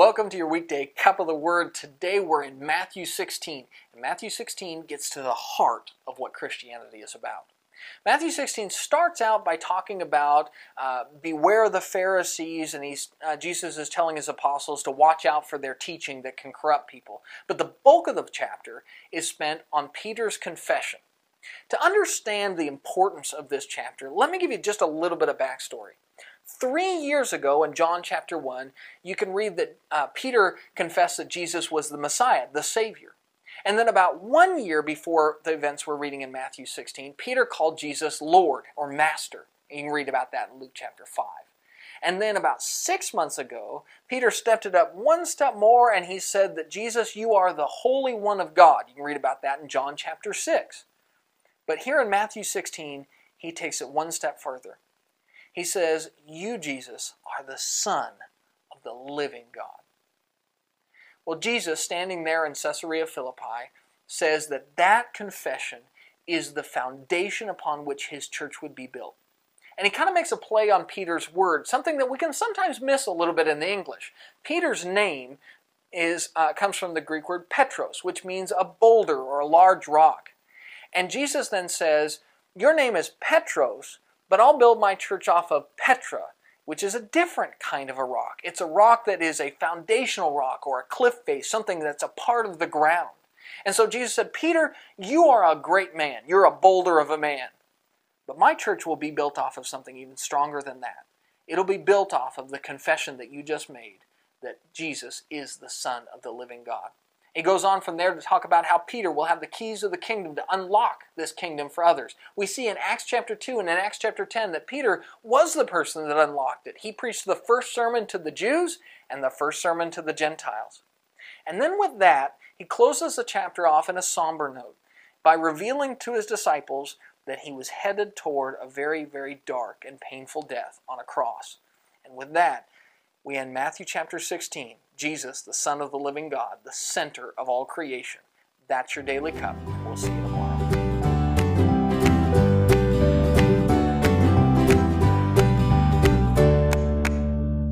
Welcome to your weekday cup of the word. Today we're in Matthew 16, and Matthew 16 gets to the heart of what Christianity is about. Matthew 16 starts out by talking about beware the Pharisees, and Jesus is telling his apostles to watch out for their teaching that can corrupt people. But the bulk of the chapter is spent on Peter's confession. To understand the importance of this chapter, let me give you just a little bit of backstory. 3 years ago in John chapter 1, you can read that Peter confessed that Jesus was the Messiah, the Savior. And then about 1 year before the events we're reading in Matthew 16, Peter called Jesus Lord or Master. You can read about that in Luke chapter 5. And then about 6 months ago, Peter stepped it up one step more and he said that Jesus, you are the Holy One of God. You can read about that in John chapter 6. But here in Matthew 16, he takes it one step further. He says, you, Jesus, are the Son of the living God. Well, Jesus, standing there in Caesarea Philippi, says that that confession is the foundation upon which his church would be built. And he kind of makes a play on Peter's word, something that we can sometimes miss a little bit in the English. Peter's name comes from the Greek word Petros, which means a boulder or a large rock. And Jesus then says, your name is Petros, but I'll build my church off of Petra, which is a different kind of a rock. It's a rock that is a foundational rock or a cliff face, something that's a part of the ground. And so Jesus said, Peter, you are a great man. You're a boulder of a man. But my church will be built off of something even stronger than that. It'll be built off of the confession that you just made, that Jesus is the Son of the living God. He goes on from there to talk about how Peter will have the keys of the kingdom to unlock this kingdom for others. We see in Acts chapter 2 and in Acts chapter 10 that Peter was the person that unlocked it. He preached the first sermon to the Jews and the first sermon to the Gentiles. And then with that, he closes the chapter off in a somber note by revealing to his disciples that he was headed toward a very, very dark and painful death on a cross. And with that, we end Matthew chapter 16, Jesus, the Son of the living God, the center of all creation. That's your daily cup, and we'll see you tomorrow.